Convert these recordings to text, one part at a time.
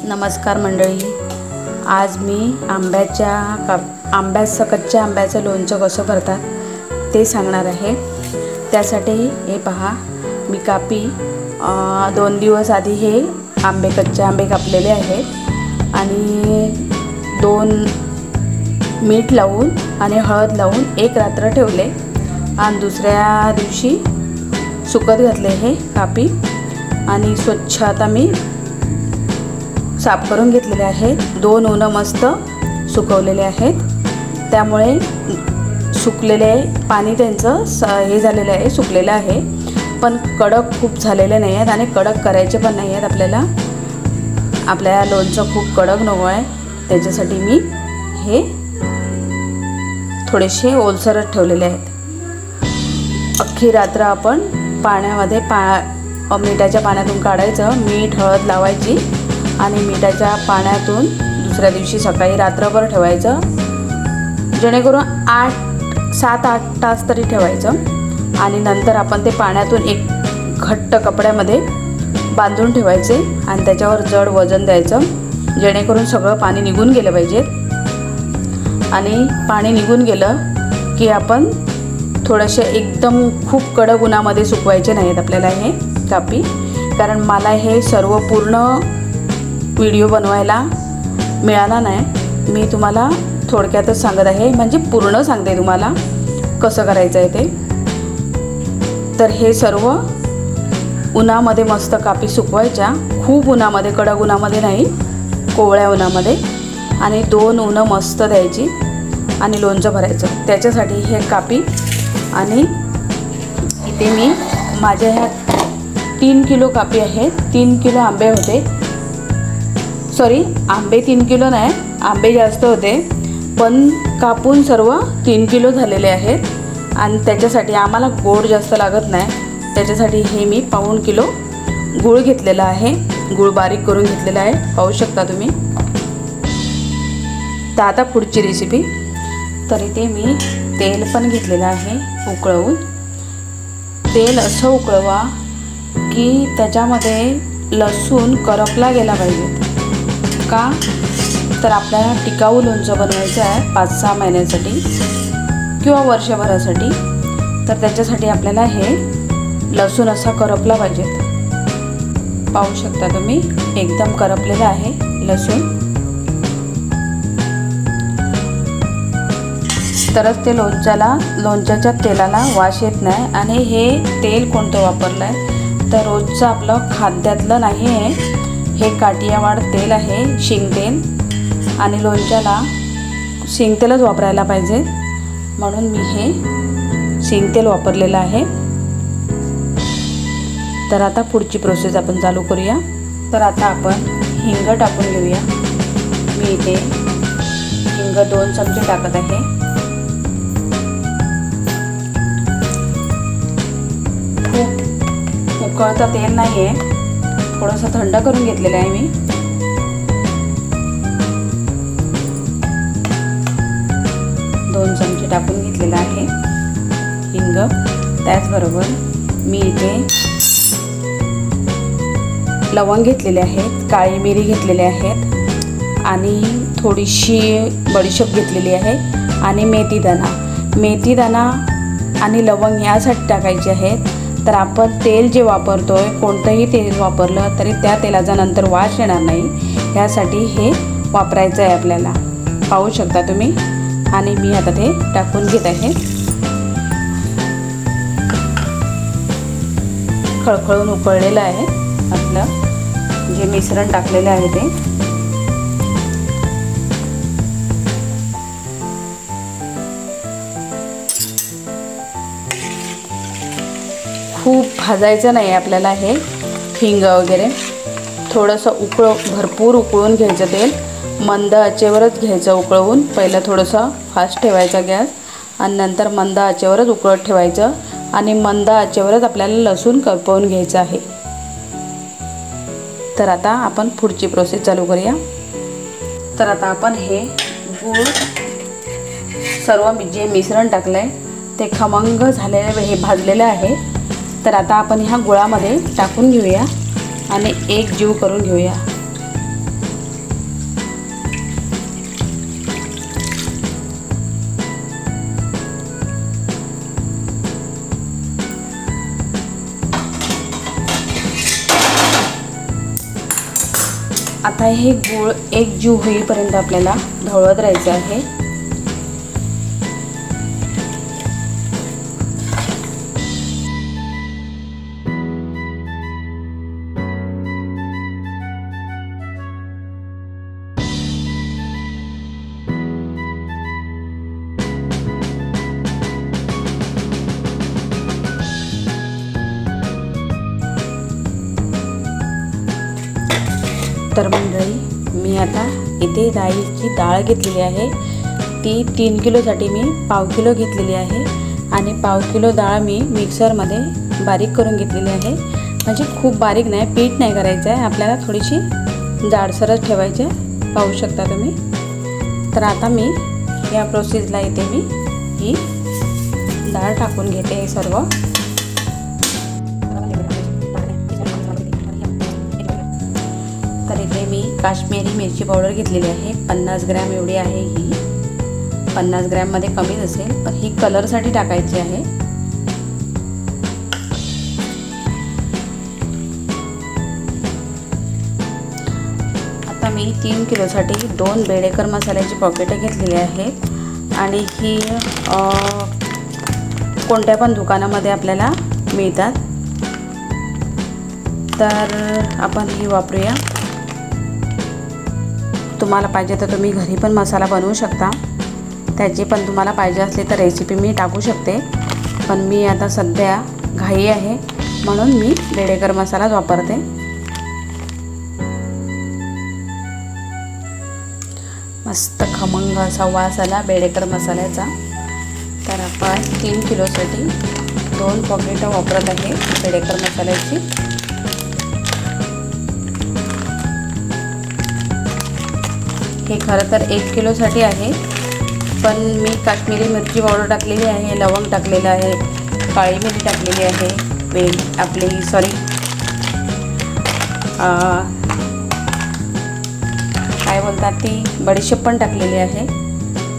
नमस्कार मंडळी, आज मी कच्च्या आंब्याचं लोणचं कसं करतात ते सांगणार आहे। त्यासाठी हे पहा, मी कापी 2 दिवस आधी हे कच्चे आंबे कापलेले आहेत आणि 2 मीठ लावून आणि हळद लावून 1 रात्र ठेवले आणि दुसऱ्या दिवशी सुकत घातले हे कापी आणि स्वच्छ आता मी साफ करून घेतलेले आहेत। 2 ऊन मस्त सुकवलेले आहेत, त्यामुळे सुकलेले पाणी त्यांचं हे झालेलं आहे, सुकलेलं आहे, पण कडक खूप झालेले नाही आहेत आणि कडक करायचे पण नाही आहेत। आपल्याला लोणचं खूप कडक नको आहे, त्याच्यासाठी मी हे थोडेसे ओलसरच ठेवलेले आहेत। अख्खी रात्र आपण पाण्यामध्ये मिठाच्या पाण्यातून काढायचं, मीठ हळद लावायची आणि मिठाच्या पाण्यातून दुसऱ्या दिवशी सकाळी रात्रभर ठेवायचं, जेणेकरून 7-8 तास तरी ठेवायचं आणि नंतर आपण ते पाण्यातून एक घट्ट कपड्यामध्ये बांधून ठेवायचे आणि त्याच्यावर जड वजन द्यायचं, जेणेकरून सगळं पाणी निघून गेलं पाहिजे। आणि पाणी निघून गेलं की आपण थोडेसे एकदम खूप कडक उन्हामध्ये सुकवायचे नाहीत आपल्याला हे कापी, कारण मला हे सर्व पूर्ण व्हिडिओ बनवायला मिळाला नाही। मी तुम्हाला थोडक्यातच सांगत आहे, म्हणजे पूर्ण सांगते तुम्हाला कसं करायचं आहे ते। तर हे सर्व उन्हामध्ये मस्त कापी सुकवायच्या, खूप उन्हामध्ये, कडक उन्हामध्ये नाही, कोवळ्या उन्हामध्ये, आणि 2 ऊन मस्त द्यायची आणि लोणचं भरायचं। त्याच्यासाठी हे कापी आणि इथे मी माझ्या ह्या 3 किलो कापी आहेत, 3 किलो आंबे होते, सॉरी आंबे 3 किलो नाही, आंबे जास्त होते, पण कापून सर्व 3 किलो झालेले आहेत। आणि त्याच्यासाठी आम्हाला गोड जास्त लागत नाही, त्याच्यासाठी हे मी 1.25 किलो गूळ घेतलेला आहे, गूळ बारीक करून घेतलेला आहे, पाहू शकता तुम्ही। तर आता पुढची रेसिपी, तर इथे मी तेल पण घेतलेलं आहे उकळवून। तेल असं उकळवा की त्याच्यामध्ये लसूण करपला गेला पाहिजे, का तर आपल्याला टिकाऊ लोणचं बनवायचं आहे 5-6 महिन्यासाठी किंवा वर्षभरासाठी, तर त्याच्यासाठी आपल्याला हे लसूण असा करपला पाहिजे। पाहू शकता तुम्ही, एकदम करपलेला आहे लसूण, तरच ते लोणच्याच्या तेलाला वास येत नाही। आणि हे तेल कोणतं वापरलं आहे तर रोजचं आपलं खाद्यातलं नाही आहे, हे काठियावाड तेल आहे, शेंगतेल, आणि लोणच्याला शेंगतेलच वापरायला पाहिजे, म्हणून मी हे शेंगतेल वापरलेलं आहे। तर आता पुढची प्रोसेस आपण चालू करूया। तर आता आपण हिंग टाकून घेऊया। मी इथे हिंग 2 चमचे टाकत आहे। खूप उकळतं तेल नाही आहे, थोडंसं थंड करून घेतलेलं आहे मी। 2 चमचे टाकून घेतलेला आहे हिंग। त्याचबरोबर मी इथे लवंग घेतलेले आहेत, काळी मिरी घेतलेले आहेत आणि थोडीशी बडीशेप घेतलेली आहे आणि मेथीदाणा आणि लवंग यासाठी टाकायचे आहेत। तर आपण तेल जे वापरतोय, कोणतंही तेल वापरलं तरी त्या तेलाचा नंतर वास येणार नाही, यासाठी हे वापरायचं आहे आपल्याला, पाहू शकता तुम्ही। आणि मी आता ते टाकून घेत आहे। खळखळून उकळलेलं आहे आपलं जे मिश्रण टाकलेलं आहे ते। खूप भाजायचं नाही आपल्याला हे हिंग वगैरे, थोडंसं भरपूर उकळून घ्यायचं तेल, मंद आचेवरच घ्यायचं उकळवून। पहिलं थोडंसं फास्ट ठेवायचा गॅस आणि नंतर मंद आचेवरच उकळत ठेवायचं आणि मंद आचेवरच आपल्याला लसूण करपवून घ्यायचं आहे। तर आता आपण पुढची प्रोसेस चालू करूया। तर आता आपण हे गूळ सर्व जे मिश्रण टाकलं आहे ते खमंग झालेले हे भाजलेलं आहे। तर आता आपण ह्या गुळामध्ये टाकून घेऊया आणि एक जीव करून घेऊया। आता हे गूळ एक जीव होईपर्यंत आपल्याला ढवळत राहायचं आहे. तर मंडळी, मी आता इथे राईची डाळ घेतलेली आहे. ती 3 किलोसाठी मी पाव किलो घेतलेली आहे आणि पाव किलो डाळ मी मिक्सरमध्ये बारीक करून घेतलेली आहे. म्हणजे खूप बारीक नाही, पीठ नाही करायचं आहे आपल्याला, थोडीशी जाडसरच ठेवायची आहे. पाहू शकता तुम्ही. तर आता मी या प्रोसेसला इथे मी ही डाळ टाकून घेते हे सर्व. तर इथे मी काश्मीरी मिरची पावडर घेतलेली आहे. 50 ग्रॅम एवढी आहे ही. 50 ग्रॅममध्ये कमीच असेल, पण ही कलरसाठी टाकायची आहे. आता मी 3 किलोसाठी 2 बेडेकर मसाल्याची पॉकेटं घेतलेली आहेत आणि ही कोणत्या पण दुकानामध्ये आपल्याला मिळतात. तर आपण ही वापरूया. तुम्हाला पाहिजे तर तुम्ही घरी पण मसाला बनवू शकता. त्याची पण तुम्हाला पाहिजे असली तर रेसिपी मी टाकू शकते, पण मी आता सध्या घाई आहे म्हणून मी बेडेकर मसालाच वापरते. मस्त खमंग असा वास आला बेडेकर मसाल्याचा. तर आपण 3 किलोसाठी 2 पॉकेटं वापरत आहे बेडेकर मसाल्याची. हे खरं तर 1 किलोसाठी आहे, पण मी काश्मीरी मिरची पावडर टाकलेली आहे, लवंग टाकलेलं आहे, काळी मिरी टाकलेली आहे, काय बोलतात ती बडीशेप पण टाकलेली आहे.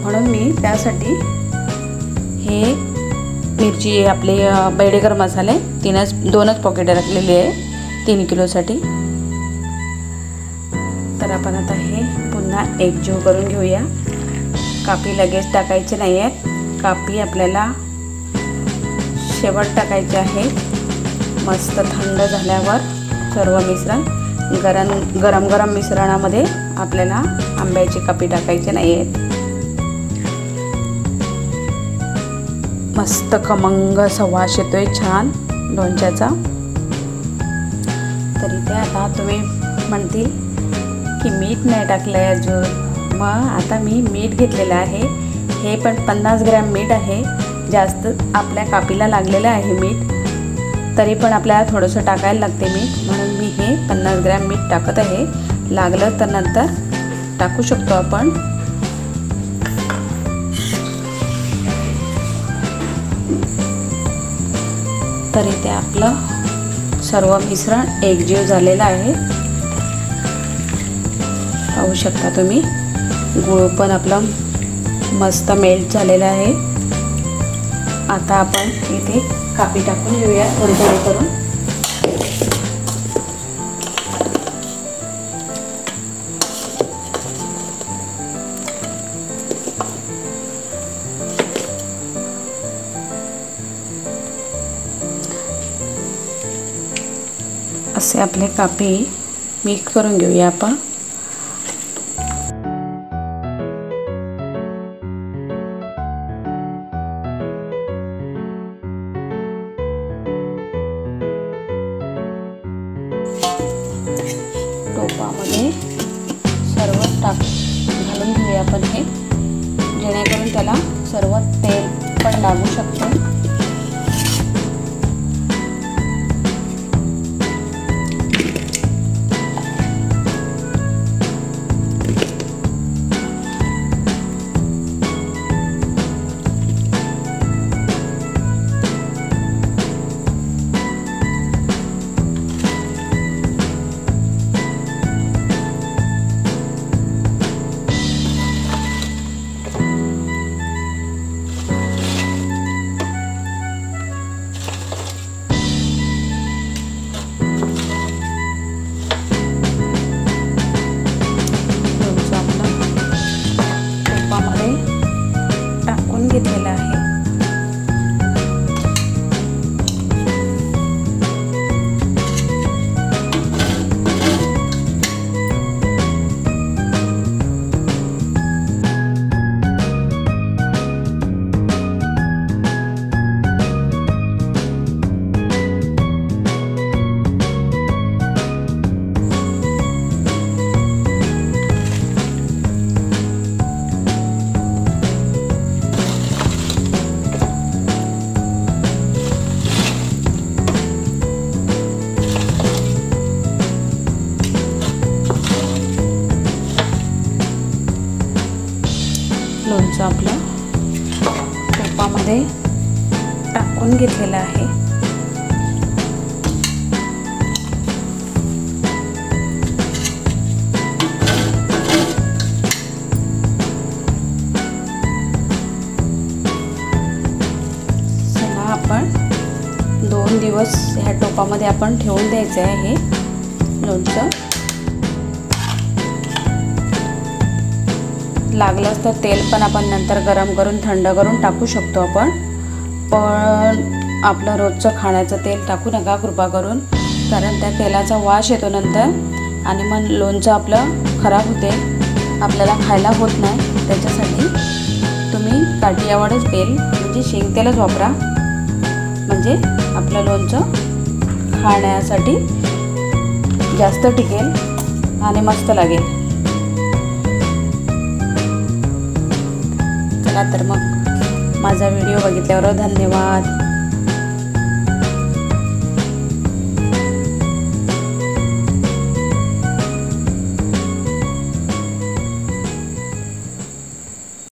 म्हणून मी त्यासाठी हे मिरची आपले बेडेकर मसाले 2च पॉकेट टाकलेली आहे 3 किलोसाठी. तर आपण आता हे पुन्हा एकजीव करून घेऊया. कापी लगेच टाकायचे नाही आहेत, कापी आपल्याला शेवट टाकायचे आहे. मस्त थंड झाल्यावर सर्व मिश्रण गरम गरम मिश्रणामध्ये आपल्याला आंब्याची कापी टाकायची नाही आहेत. मस्त खमंग असा वास येतोय छान लोणच्याचा. तरी ते आता तुम्ही म्हणतील की मीठ नाही टाकलं आहे अजून. मग आता मी मीठ घेतलेलं आहे. हे पण 50 ग्रॅम मीठ आहे. जास्त आपल्या कापीला लागलेलं आहे मीठ, तरी पण आपल्याला थोडंसं टाकायला लागते मीठ, म्हणून मी हे 50 ग्रॅम मीठ टाकत आहे. लागलं तर नंतर टाकू शकतो आपण. तर इथे आपलं सर्व मिश्रण एकजीव झालेलं आहे. पाहू शकता तुम्ही. गूळ पण आपलं मस्त मेल्ट झालेलं आहे. आता आपण इथे कापी टाकून घेऊया थोडी थोडी करून. असे आपले कापी मिक्स करून घेऊया आपण. टोपामध्ये सर्व घालून घेऊया आपण हे, जेणेकरून त्याला सर्व तेल पण लागू शकतो. लोणचं आपलं तुपामध्ये टाकून घेतलेलं आहे. चला आपण 2 दिवस ह्या टोपामध्ये आपण ठेवून द्यायचं आहे हे लोणचं. लागलंच तर तेल पण आपण नंतर गरम करून थंड करून टाकू शकतो आपण, पण आपलं रोजचं खाण्याचं तेल टाकू नका कृपा करून, कारण त्या तेलाचा वास येतो नंतर आणि मग लोणचं आपलं खराब होते, आपल्याला खायला होत नाही. त्याच्यासाठी तुम्ही काठियावाडच तेल म्हणजे शेंगतेलच वापरा, म्हणजे आपलं लोणचं खाण्यासाठी जास्त टिकेल आणि मस्त लागेल. चला तर मग माझा व्हिडिओ बघितल्यावर धन्यवाद.